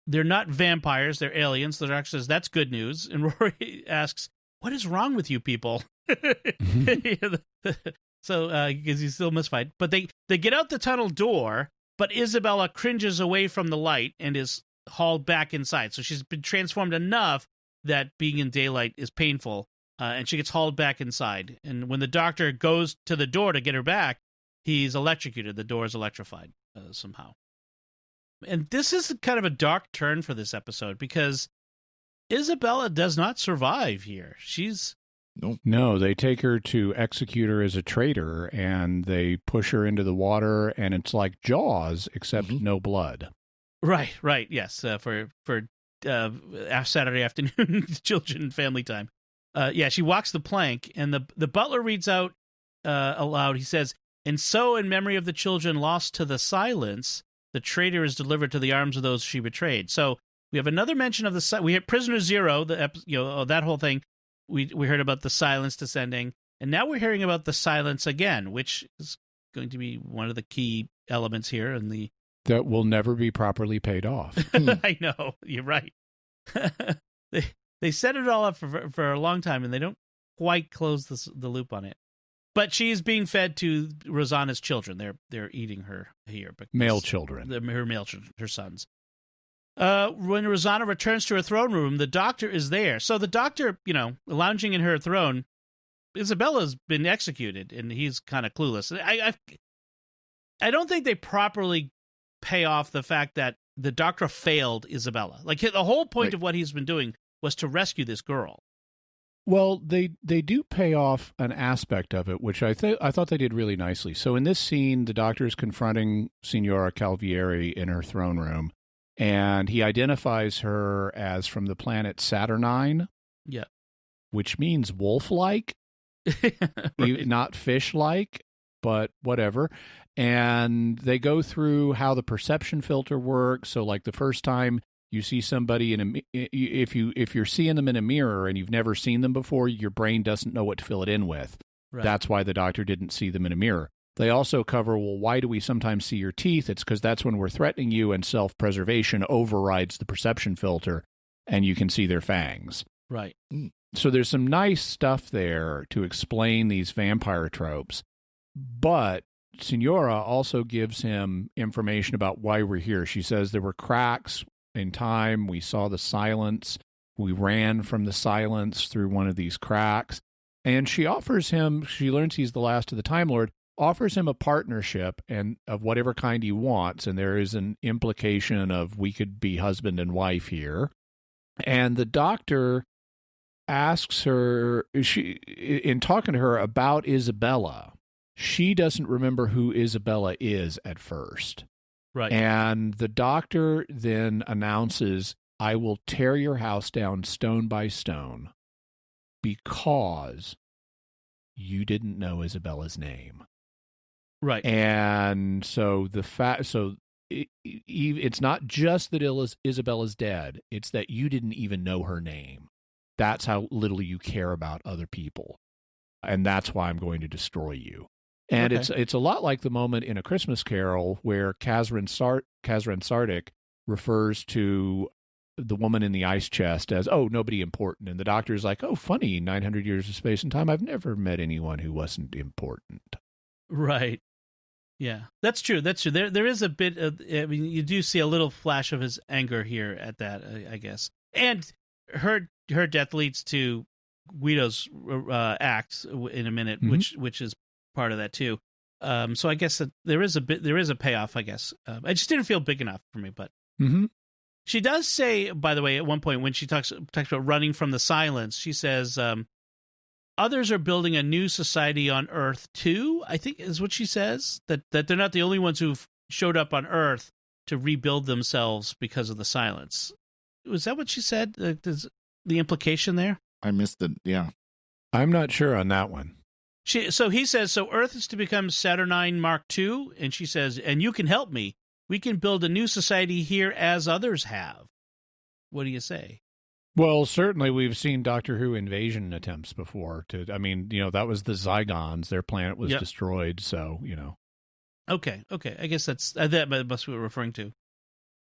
they're not vampires, they're aliens. The doctor says, that's good news. And Rory asks, what is wrong with you people? So, because he's still mystified. But they get out the tunnel door, but Isabella cringes away from the light and is hauled back inside. So she's been transformed enough that being in daylight is painful, and she gets hauled back inside. And when the doctor goes to the door to get her back, he's electrocuted. The door is electrified somehow. And this is kind of a dark turn for this episode, because Isabella does not survive here. No, they take her to execute her as a traitor, and they push her into the water, and it's like Jaws, except no blood. Right, yes, for Saturday afternoon children family time. She walks the plank, and the butler reads out aloud. He says, "And so, in memory of the children lost to the silence, the traitor is delivered to the arms of those she betrayed. So we have another mention of we have Prisoner Zero, that whole thing. We heard about the silence descending, and now we're hearing about the silence again, which is going to be one of the key elements here in the that will never be properly paid off. I know, you're right. they set it all up for a long time, and they don't quite close the loop on it. But she's being fed to Rosanna's children. They're eating her here. Male children. Her male children, her sons. When Rosanna returns to her throne room, the doctor is there. So the doctor, lounging in her throne, Isabella's been executed, and he's kind of clueless. I don't think they properly pay off the fact that the doctor failed Isabella. Like, the whole point of what he's been doing was to rescue this girl. Well, they do pay off an aspect of it, which I thought they did really nicely. So in this scene, the doctor is confronting Signora Calvieri in her throne room, and he identifies her as from the planet Saturnine. Yeah. Which means wolf-like, right. Not fish-like, but whatever. And they go through how the perception filter works. So like the first time you see somebody if you're seeing them in a mirror and you've never seen them before, your brain doesn't know what to fill it in with. Right. That's why the doctor didn't see them in a mirror. They also cover, well, why do we sometimes see your teeth? It's because that's when we're threatening you, and self-preservation overrides the perception filter, and you can see their fangs. Right. So there's some nice stuff there to explain these vampire tropes. But Signora also gives him information about why we're here. She says there were cracks in time. We saw the silence. We ran from the silence through one of these cracks. And she offers him, she learns he's the last of the Time Lord, offers him a partnership and of whatever kind he wants. And there is an implication of we could be husband and wife here. And the doctor asks her, in talking to her about Isabella, she doesn't remember who Isabella is at first. Right. And the doctor then announces, I will tear your house down stone by stone because you didn't know Isabella's name. Right. And so it's not just that Isabella's dead. It's that you didn't even know her name. That's how little you care about other people. And that's why I'm going to destroy you. And it's a lot like the moment in A Christmas Carol where Kazran Sardik refers to the woman in the ice chest as, oh, nobody important. And the doctor's like, oh, funny, 900 years of space and time. I've never met anyone who wasn't important. Right. Yeah, that's true. That's true. There is a bit of, I mean, you do see a little flash of his anger here at that, I guess. And her death leads to Guido's act in a minute, which is part of that too. So I guess that there is a payoff, I guess. I just didn't feel big enough for me, but she does say, by the way, at one point when she talks about running from the silence, she says, others are building a new society on Earth too, I think is what she says, that they're not the only ones who've showed up on Earth to rebuild themselves because of the silence. Was that what she said? There's the implication there? I missed it, yeah. I'm not sure on that one. So he says, so Earth is to become Saturnine Mark II, and she says, and you can help me. We can build a new society here as others have. What do you say? Well, certainly we've seen Doctor Who invasion attempts before. That was the Zygons. Their planet was destroyed, so, Okay. I guess that must be what we're referring to.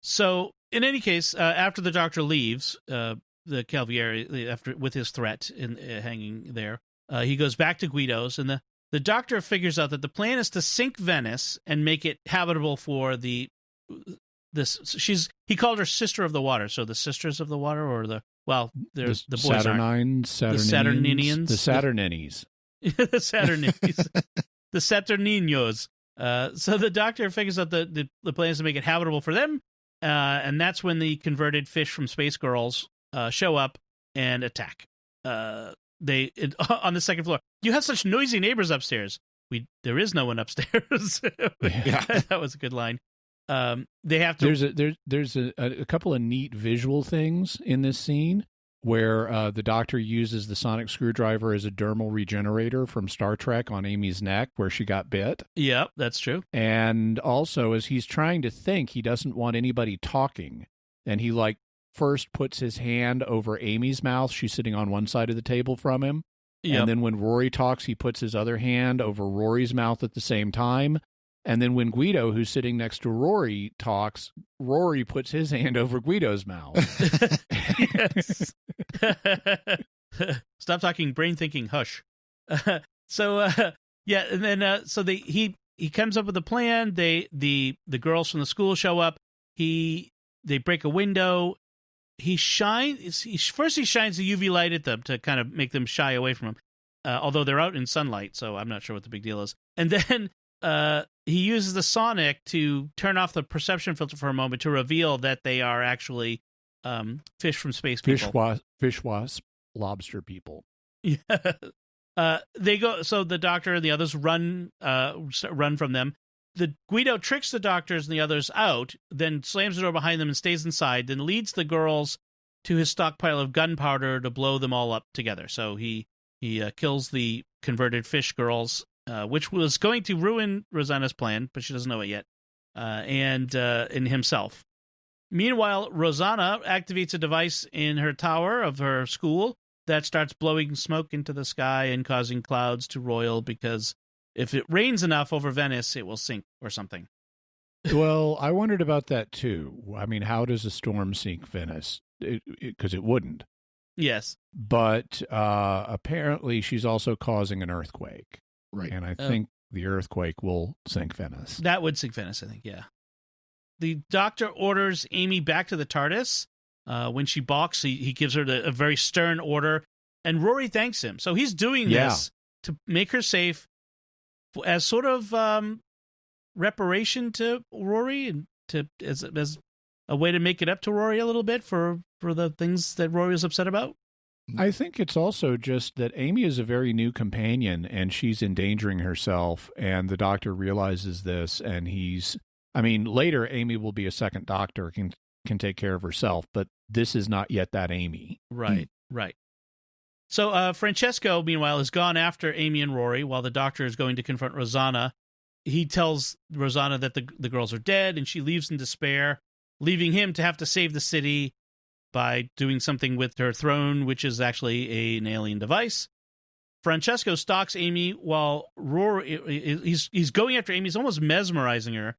So, in any case, after the Doctor leaves, the Calvieri, with his threat hanging there, he goes back to Guido's, and the Doctor figures out that the plan is to sink Venice and make it habitable for he called her Sister of the Water, so the Sisters of the Water, or there's the boys Saturninians. The Saturninians. The Saturninis. The Saturninis. The Saturninos. So the Doctor figures out the plan is to make it habitable for them, and that's when the converted fish from Space Girls show up and attack. They on the second floor. You have such noisy neighbors upstairs. There is no one upstairs. Yeah. That was a good line. They have to. There's a couple of neat visual things in this scene where the Doctor uses the sonic screwdriver as a dermal regenerator from Star Trek on Amy's neck where she got bit. Yep, that's true. And also, as he's trying to think, he doesn't want anybody talking. And he, first puts his hand over Amy's mouth. She's sitting on one side of the table from him. Yep. And then when Rory talks, he puts his other hand over Rory's mouth at the same time. And then when Guido, who's sitting next to Rory, talks, Rory puts his hand over Guido's mouth. Yes. Stop talking, brain thinking, hush. And then he comes up with a plan. The girls from the school show up. They break a window. He shines the UV light at them to kind of make them shy away from him. Although they're out in sunlight, so I'm not sure what the big deal is. And then he uses the sonic to turn off the perception filter for a moment to reveal that they are actually fish from space people. Fish wasp, lobster people. Yeah. They go. So the Doctor and the others run from them. The Guido tricks the Doctors and the others out, then slams the door behind them and stays inside. Then leads the girls to his stockpile of gunpowder to blow them all up together. So he kills the converted fish girls, which was going to ruin Rosanna's plan, but she doesn't know it yet, and himself. Meanwhile, Rosanna activates a device in her tower of her school that starts blowing smoke into the sky and causing clouds to roil because if it rains enough over Venice, it will sink or something. Well, I wondered about that too. I mean, how does a storm sink Venice? Because it wouldn't. Yes. But apparently she's also causing an earthquake. Right. And I think the earthquake will sink Venice. That would sink Venice, I think, yeah. The Doctor orders Amy back to the TARDIS. When she balks, he gives her a very stern order, and Rory thanks him. So he's doing this to make her safe as sort of reparation to Rory and as a way to make it up to Rory a little bit for the things that Rory was upset about. I think it's also just that Amy is a very new companion and she's endangering herself, and the Doctor realizes this, and later Amy will be a second Doctor, can take care of herself, but this is not yet that Amy. Right. So Francesco, meanwhile, has gone after Amy and Rory while the Doctor is going to confront Rosanna. He tells Rosanna that the girls are dead, and she leaves in despair, leaving him to have to save the city by doing something with her throne, which is actually an alien device. Francesco stalks Amy while Rory he's going after Amy. He's almost mesmerizing her,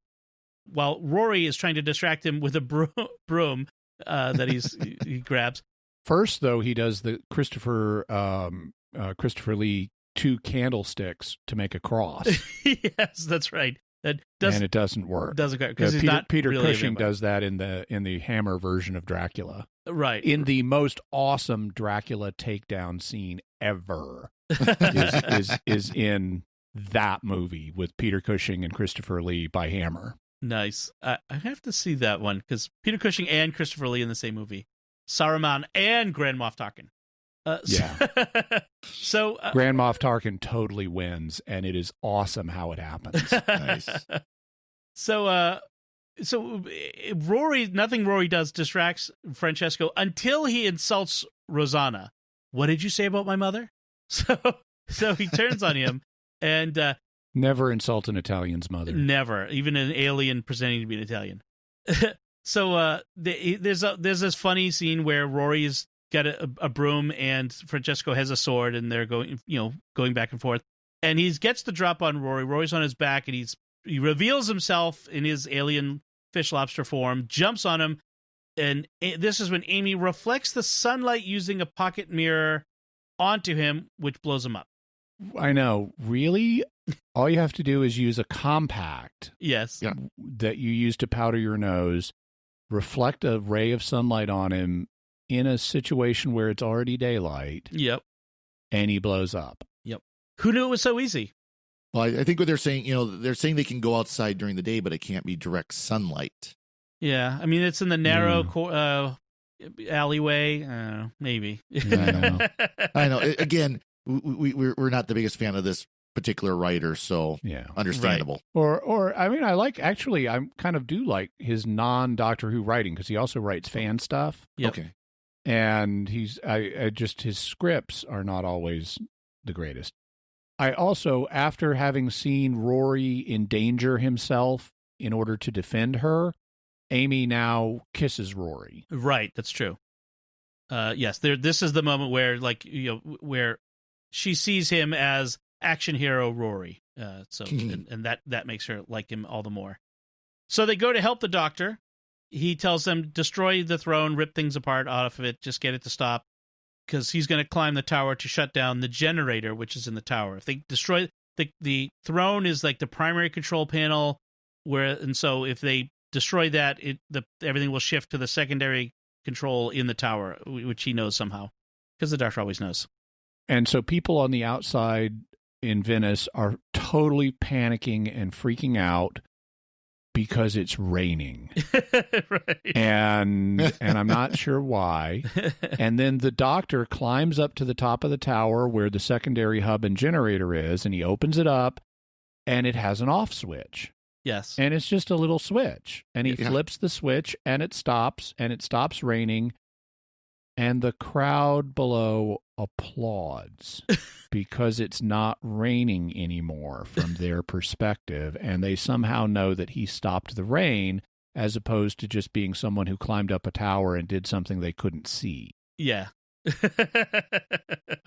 while Rory is trying to distract him with a broom that he grabs. First, though, he does the Christopher Lee 2 candlesticks to make a cross. Yes, that's right. And it doesn't work. Doesn't work because Peter really Cushing does that in the Hammer version of Dracula. Right. In the most awesome Dracula takedown scene ever is in that movie with Peter Cushing and Christopher Lee by Hammer. Nice. I have to see that one because Peter Cushing and Christopher Lee in the same movie. Saruman and Grand Moff Tarkin. So Grand Moff Tarkin totally wins, and it is awesome how it happens. Nice. So nothing Rory does distracts Francesco until he insults Rosanna. What did you say about my mother? So he turns on him and never insult an Italian's mother. Never, even an alien pretending to be an Italian. So there's this funny scene where Rory's got a broom and Francesco has a sword, and they're going back and forth. And he gets the drop on Rory. Rory's on his back, and he reveals himself in his alien fish lobster form, jumps on him, and this is when Amy reflects the sunlight using a pocket mirror onto him, which blows him up. I know. Really? All you have to do is use a compact. Yes. Yeah. That you use to powder your nose, reflect a ray of sunlight on him in a situation where it's already daylight. Yep. And he blows up. Yep. Who knew it was so easy? Well, I think what they're saying, they're saying they can go outside during the day, but it can't be direct sunlight. Yeah. I mean, it's in the narrow alleyway. Maybe. I know. Again, we're not the biggest fan of this particular writer, so understandable. Right. Or I mean, I kind of do like his non-Doctor Who writing, because he also writes fan stuff. Yep. Okay. And I just, his scripts are not always the greatest. I also, after having seen Rory endanger himself in order to defend her, Amy now kisses Rory. Right, that's true. Yes, this is the moment where, where she sees him as action hero Rory. And that makes her like him all the more. So they go to help the Doctor. He tells them, destroy the throne, rip things apart off of it, just get it to stop, because he's going to climb the tower to shut down the generator, which is in the tower. If they destroy the throne, is like the primary control panel, so if they destroy that, everything will shift to the secondary control in the tower, which he knows somehow, because the Doctor always knows. And so people on the outside in Venice are totally panicking and freaking out because it's raining. Right. And I'm not sure why. And then the Doctor climbs up to the top of the tower where the secondary hub and generator is, and he opens it up, and it has an off switch. Yes. And it's just a little switch. And he flips the switch, and it stops raining. And the crowd below applauds because it's not raining anymore from their perspective. And they somehow know that he stopped the rain, as opposed to just being someone who climbed up a tower and did something they couldn't see. Yeah.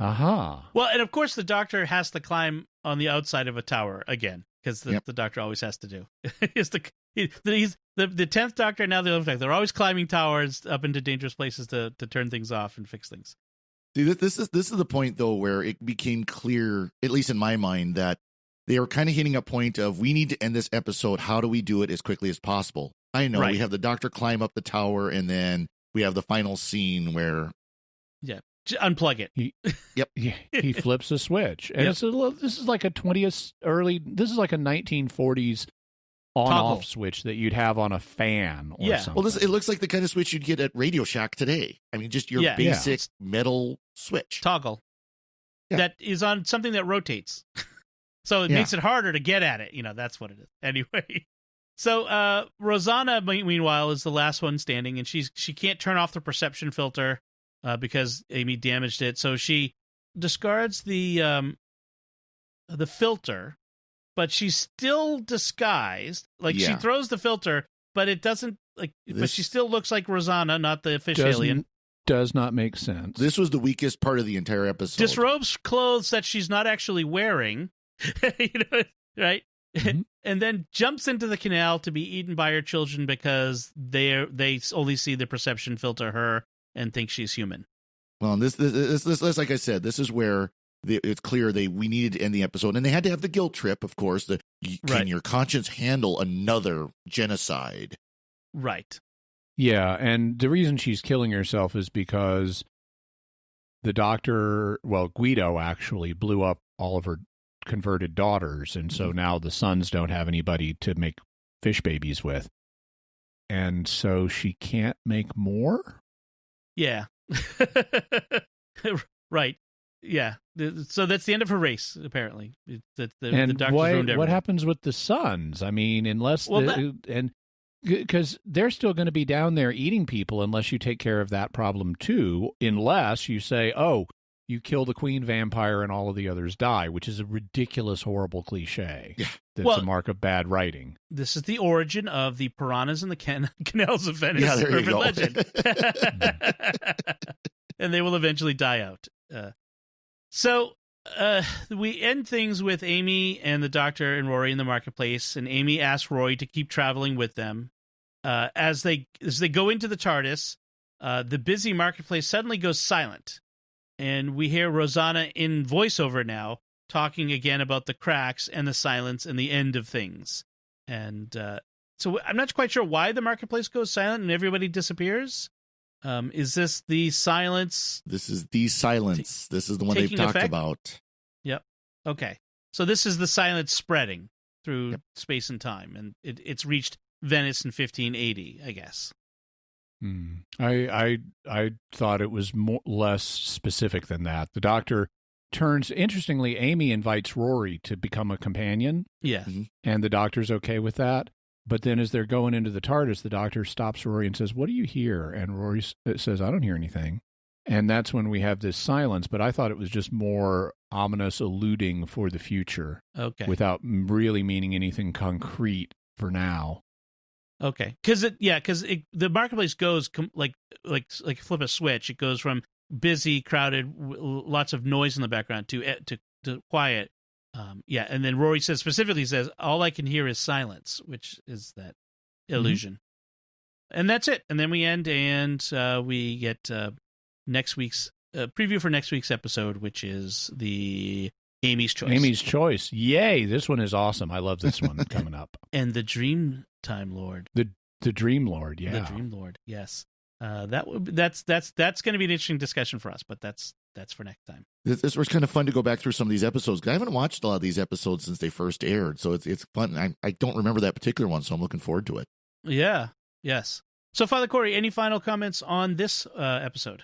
Aha. Well, and of course the Doctor has to climb on the outside of a tower again, because the Doctor always has to do. He's the 10th Doctor and now the 11th Doctor. They're always climbing towers up into dangerous places to turn things off and fix things. See, this is the point, though, where it became clear, at least in my mind, that they were kind of hitting a point of, we need to end this episode. How do we do it as quickly as possible? I know we have the Doctor climb up the tower, and then we have the final scene where... Yeah, unplug it. He flips a switch. And this is like a 1940s on-off switch that you'd have on a fan or something. Well, it looks like the kind of switch you'd get at Radio Shack today. I mean, just your basic metal switch. Toggle. Yeah. That is on something that rotates. So it makes it harder to get at it. That's what it is. Anyway. So Rosanna, meanwhile, is the last one standing, and she can't turn off the perception filter because Amy damaged it. So she discards the filter, but she's still disguised. She throws the filter, but it doesn't but she still looks like Rosanna, not the fish alien. Does not make sense. This was the weakest part of the entire episode. Disrobes clothes that she's not actually wearing, right? Mm-hmm. And then jumps into the canal to be eaten by her children because they only see the perception filter her and think she's human. Well, and this like I said, this is where it's clear we needed to end the episode, and they had to have the guilt trip, of course. Can your conscience handle another genocide? Right. Yeah, and the reason she's killing herself is because the Doctor, Guido actually blew up all of her converted daughters, and so now the sons don't have anybody to make fish babies with. And so she can't make more? Yeah. Right. Yeah. So that's the end of her race, apparently. The Doctor's ruined everything. What happens with the sons? I mean, because they're still going to be down there eating people unless you take care of that problem too, unless you say, you kill the queen vampire and all of the others die, which is a ridiculous, horrible cliche. Yeah. That's a mark of bad writing. This is the origin of the piranhas in the canals of Venice. Yeah, there you go. Legend. And they will eventually die out. So we end things with Amy and the Doctor and Rory in the marketplace, and Amy asks Rory to keep traveling with them. As they go into the TARDIS, the busy marketplace suddenly goes silent, and we hear Rosanna in voiceover now talking again about the cracks and the silence and the end of things. And so I'm not quite sure why the marketplace goes silent and everybody disappears. Is this the silence? This is the silence. This is the one they've talked about. Yep. Okay. So this is the silence spreading through space and time, and it's reached Venice in 1580, I guess. I thought it was less specific than that. The Doctor interestingly, Amy invites Rory to become a companion. Yeah. Mm-hmm. And the Doctor's okay with that. But then as they're going into the TARDIS, the Doctor stops Rory and says, "What do you hear?" And Rory says, "I don't hear anything." And that's when we have this silence, but I thought it was just more ominous alluding for the future. Okay. Without really meaning anything concrete for now. Okay. Because the marketplace goes like flip a switch. It goes from busy, crowded, lots of noise in the background to quiet. And then Rory specifically says, all I can hear is silence, which is that illusion. Mm-hmm. And that's it. And then we end, and we get next week's preview for next week's episode, which is the Amy's Choice. Amy's Choice. Yay. This one is awesome. I love this one coming up. And the Dream Time Lord. The Dream Lord, yeah. The Dream Lord, yes. That's going to be an interesting discussion for us, but that's for next time. This was kind of fun to go back through some of these episodes. I haven't watched a lot of these episodes since they first aired, so it's fun. I don't remember that particular one, so I'm looking forward to it. Yeah, yes. So, Father Cory, any final comments on this episode?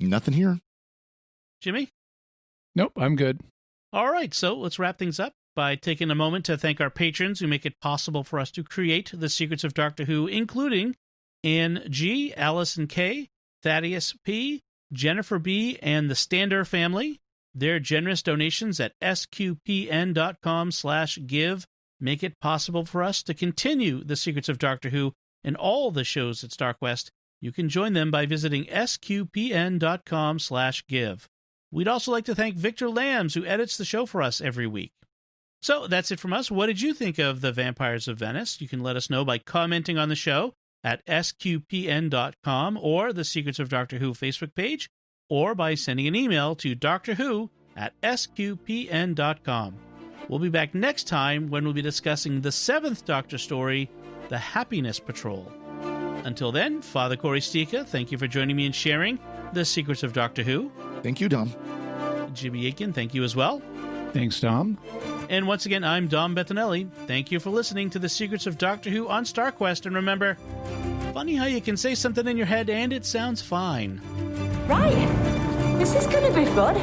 Nothing here. Jimmy? Nope, I'm good. All right, so let's wrap things up by taking a moment to thank our patrons who make it possible for us to create the Secrets of Doctor Who, including Ann G., Allison K., Thaddeus P., Jennifer B., and the Stander family. Their generous donations at sqpn.com/give make it possible for us to continue the Secrets of Doctor Who and all the shows at StarQuest. You can join them by visiting sqpn.com/give. We'd also like to thank Victor Lambs, who edits the show for us every week. So that's it from us. What did you think of The Vampires of Venice? You can let us know by commenting on the show at sqpn.com or the Secrets of Doctor Who Facebook page, or by sending an email to drwho@sqpn.com. We'll be back next time when we'll be discussing the 7th Doctor story, The Happiness Patrol. Until then, Father Cory Sticha, thank you for joining me and sharing the Secrets of Doctor Who. Thank you, Dom. Jimmy Akin, thank you as well. Thanks, Dom. And once again, I'm Dom Bettinelli. Thank you for listening to the Secrets of Doctor Who on StarQuest. And remember, funny how you can say something in your head and it sounds fine. Right. This is going to be fun.